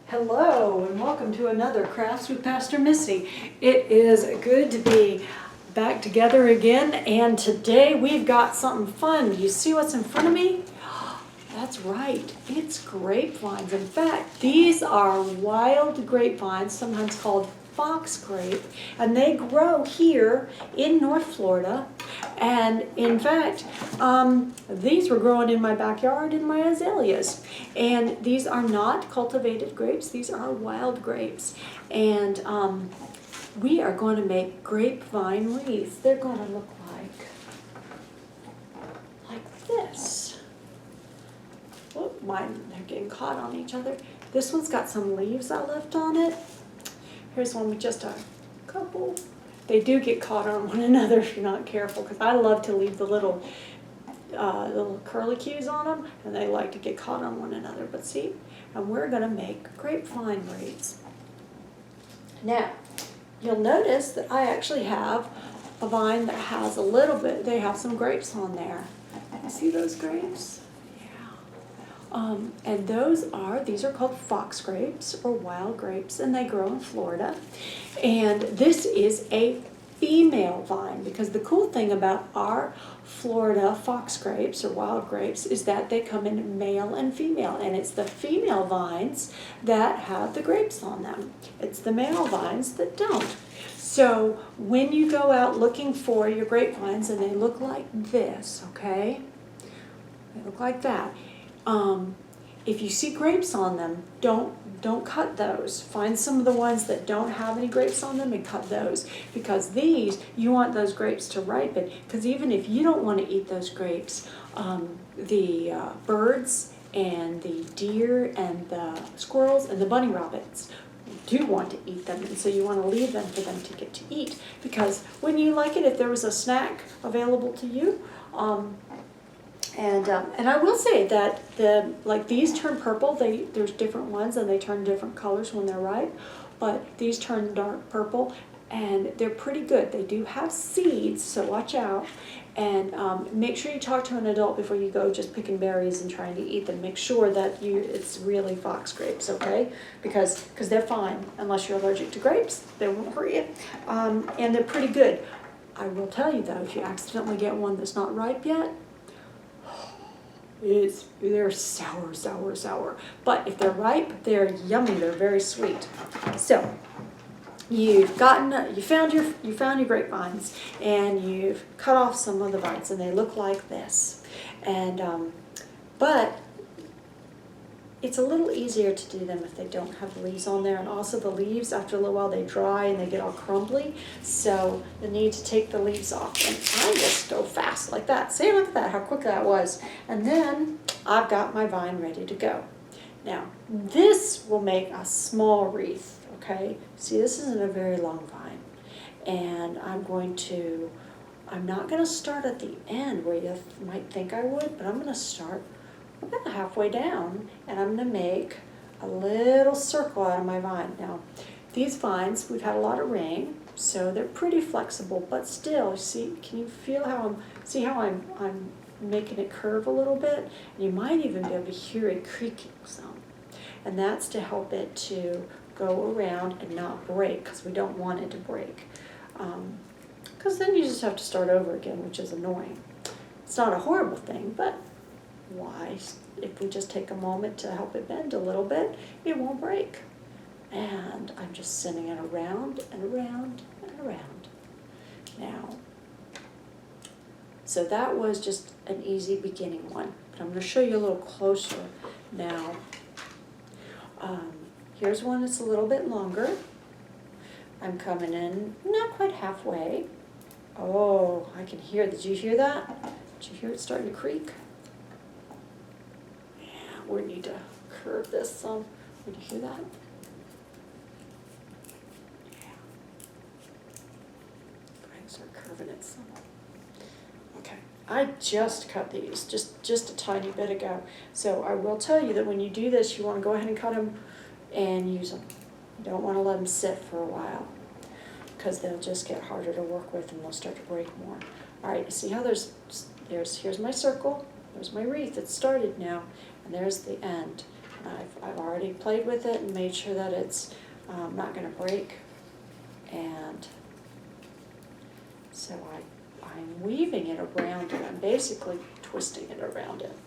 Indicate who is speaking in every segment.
Speaker 1: Hello and welcome to another Crafts with Pastor Missy. It is good to be back together again, and today we've got something fun. Do you see what's in front of me? That's right, it's grapevines. In fact, these are wild grapevines, sometimes called fox grape, and they grow here in North Florida. And in fact, these were growing in my backyard in my azaleas. And these are not cultivated grapes, these are wild grapes. And we are going to make grapevine wreaths. They're going to look like this. Whoop, mine, they're getting caught on each other. This one's got some leaves I left on it. Here's one with just a couple. They do get caught on one another if you're not careful, because I love to leave the little curlicues on them, and they like to get caught on one another. But see, and we're going to make grapevine wreaths. Now, you'll notice that I actually have a vine that has a little bit, they have some grapes on there. You see those grapes? And these are called fox grapes or wild grapes, and they grow in Florida. And this is a female vine, because the cool thing about our Florida fox grapes or wild grapes is that they come in male and female, and it's the female vines that have the grapes on them. It's the male vines that don't. So when you go out looking for your grapevines, and they look like this, okay? They look like that. If you see grapes on them, don't cut those. Find some of the ones that don't have any grapes on them and cut those, because these, you want those grapes to ripen, because even if you don't want to eat those grapes, the birds and the deer and the squirrels and the bunny rabbits do want to eat them, and so you want to leave them for them to get to eat, because when you like it, if there was a snack available to you, and I will say that these turn purple. There's different ones, and they turn different colors when they're ripe. But these turn dark purple, and they're pretty good. They do have seeds, so watch out. And make sure you talk to an adult before you go just picking berries and trying to eat them. Make sure that it's really fox grapes, okay? Because they're fine unless you're allergic to grapes. They won't hurt you, and they're pretty good. I will tell you though, if you accidentally get one that's not ripe yet, they're sour. But if they're ripe, they're yummy. They're very sweet. So you found your grapevines, and you've cut off some of the vines, and they look like this. And but it's a little easier to do them if they don't have leaves on there, and also the leaves, after a little while, they dry and they get all crumbly, so you need to take the leaves off. And I just go fast like that. See, look at that, how quick that was. And then I've got my vine ready to go. Now, this will make a small wreath, okay? See, this isn't a very long vine, and I'm not going to start at the end where you might think I would, but I'm going to start about halfway down, and I'm going to make a little circle out of my vine. Now, these vines, we've had a lot of rain, so they're pretty flexible, but still, see, can you feel how I'm making it curve a little bit? And you might even be able to hear it creaking some. And that's to help it to go around and not break, because we don't want it to break. Because then you just have to start over again, which is annoying. It's not a horrible thing, but why? If we just take a moment to help it bend a little bit, it won't break. And I'm just sending it around and around and around. Now, so that was just an easy beginning one, but I'm going to show you a little closer now. Here's one that's a little bit longer. I'm coming in not quite halfway. Oh, I can hear, did you hear that? Did you hear it starting to creak? We need to curve this some. Did you hear that? Yeah. Go ahead and start curving it some. Okay. I just cut these, just a tiny bit ago. So I will tell you that when you do this, you want to go ahead and cut them and use them. You don't want to let them sit for a while, because they'll just get harder to work with and they'll start to break more. All right, see how here's my circle. There's my wreath. It started now, and there's the end. I've already played with it and made sure that it's not gonna break. And so I'm weaving it around it, I'm basically twisting it around it.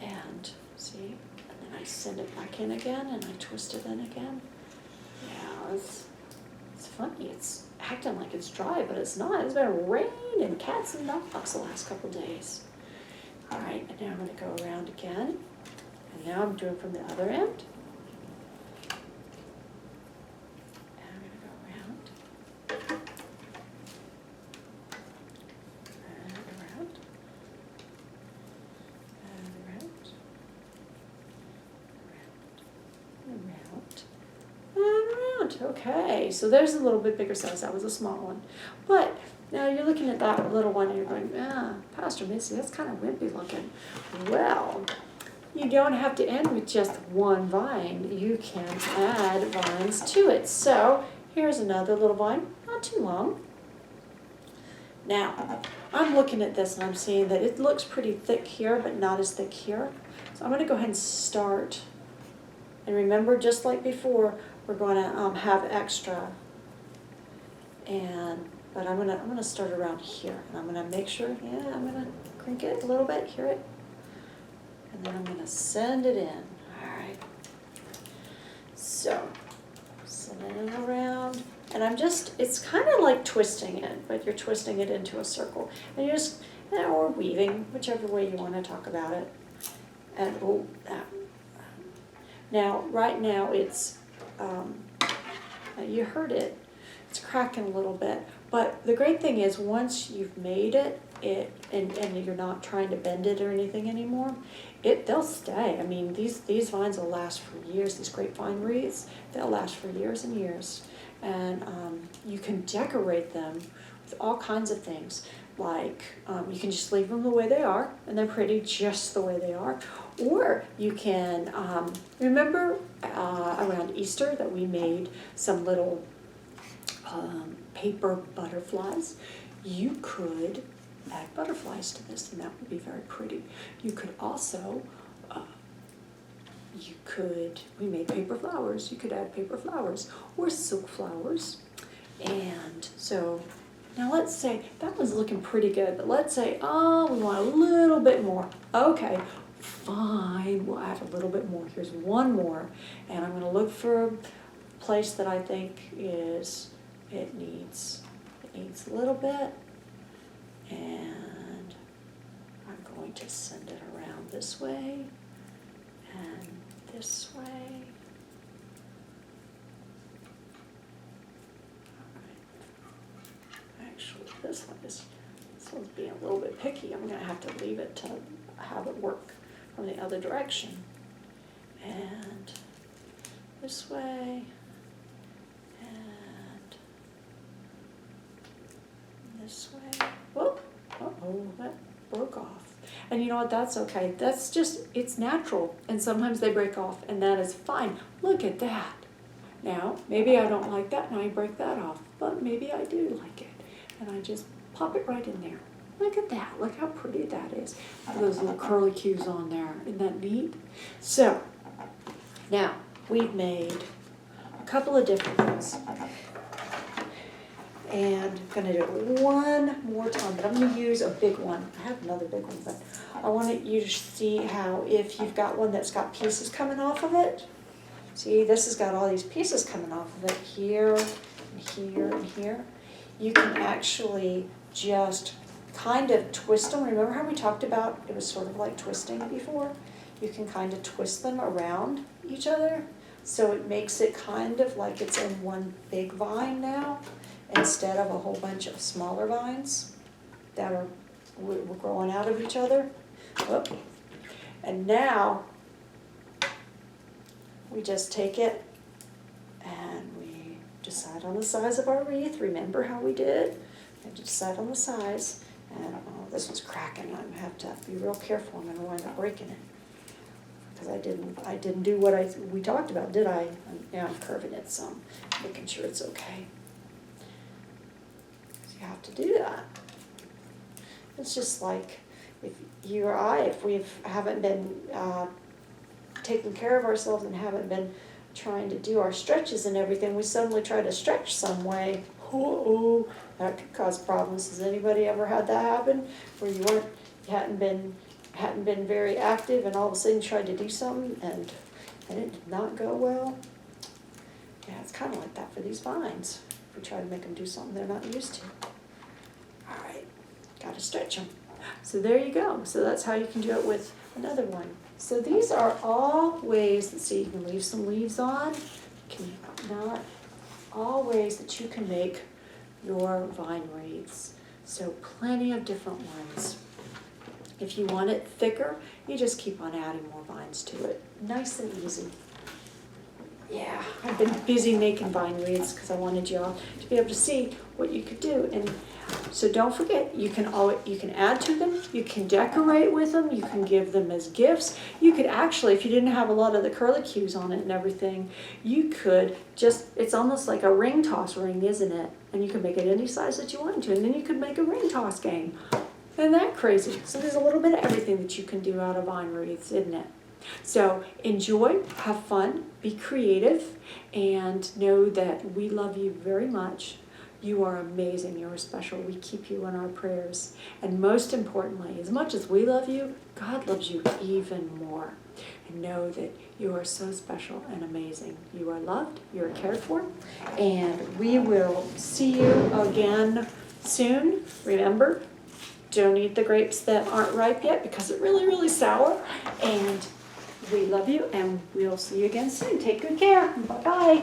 Speaker 1: And see, and then I send it back in again and I twist it in again. Yeah, it's funny, it's acting like it's dry, but it's not. It's been rain and cats and dogs the last couple days. All right, and now I'm gonna go around again. And now I'm doing from the other end. And I'm gonna go around. And around. And around. Around. And around. Okay, so there's a little bit bigger size. That was a small one. But now you're looking at that little one and you're going, Pastor Missy, that's kind of wimpy looking. Well, you don't have to end with just one vine. You can add vines to it. So here's another little vine, not too long. Now, I'm looking at this and I'm seeing that it looks pretty thick here, but not as thick here. So I'm gonna go ahead and start. And remember, just like before, we're gonna have extra. But I'm gonna start around here, and I'm gonna make sure, I'm gonna crink it a little bit, hear it, and then I'm gonna send it in. All right. So, sending it around, and it's kind of like twisting it, but you're twisting it into a circle, and you're just, or weaving, whichever way you want to talk about it. And now, right now, it's you heard it. It's cracking a little bit, but the great thing is once you've made it, and you're not trying to bend it or anything anymore, they'll stay. I mean, these vines will last for years. These grapevine wreaths, they'll last for years and years, and you can decorate them with all kinds of things. Like you can just leave them the way they are, and they're pretty just the way they are. Or you can remember around Easter that we made some little paper butterflies. You could add butterflies to this, and that would be very pretty. You could also, we made paper flowers. You could add paper flowers or silk flowers. And so now let's say that was looking pretty good, but let's say, we want a little bit more. Okay, fine, we'll add a little bit more. Here's one more, and I'm gonna look for a place that I think it needs a little bit, and I'm going to send it around this way and this way. Actually, this one's being a little bit picky. I'm gonna have to leave it to have it work from the other direction. And this way, and this way. Whoop, that broke off. And you know what, that's okay. That's just, it's natural. And sometimes they break off, and that is fine. Look at that. Now, maybe I don't like that and I break that off, but maybe I do like it. And I just pop it right in there. Look at that, look how pretty that is. Those little curly cues on there, isn't that neat? So, now, we've made a couple of different ones. And I'm gonna do it one more time, but I'm gonna use a big one. I have another big one, but I want you to see how if you've got one that's got pieces coming off of it, see, this has got all these pieces coming off of it, here, and here, and here. You can actually just kind of twist them. Remember how we talked about it was sort of like twisting before? You can kind of twist them around each other, so it makes it kind of like it's in one big vine now, instead of a whole bunch of smaller vines that were growing out of each other. Whoop. And now, we just take it and we decide on the size of our wreath. Remember how we did? And decide on the size. And this one's cracking. I'm gonna have to be real careful. I'm gonna wind up breaking it. Because I didn't do what we talked about, did I? Now I'm curving it some, making sure it's okay. So you have to do that. It's just like if you or I, if we haven't been taken care of ourselves and haven't been trying to do our stretches and everything, we suddenly try to stretch some way. Oh, that could cause problems. Has anybody ever had that happen? Where you hadn't been very active and all of a sudden tried to do something and it did not go well? Yeah, it's kind of like that for these vines. If we try to make them do something they're not used to. All right, got to stretch them. So there you go. So that's how you can do it with another one. So these are all ways that, see, you can leave some leaves on, can not, all ways that you can make your vine wreaths. So plenty of different ones. If you want it thicker, you just keep on adding more vines to it. Nice and easy. Yeah, I've been busy making vine wreaths because I wanted y'all to be able to see what you could do. And so don't forget, you can add to them, you can decorate with them, you can give them as gifts. You could actually, if you didn't have a lot of the curlicues on it and everything, you could just, it's almost like a ring toss ring, isn't it? And you can make it any size that you want to, and then you could make a ring toss game. Isn't that crazy? So there's a little bit of everything that you can do out of vine wreaths, isn't it? So enjoy, have fun, be creative, and know that we love you very much. You are amazing, you are special. We keep you in our prayers. And most importantly, as much as we love you, God loves you even more. And know that you are so special and amazing. You are loved, you are cared for, and we will see you again soon. Remember, don't eat the grapes that aren't ripe yet because they're really, really sour. And we love you, and we'll see you again soon. Take good care. Bye-bye.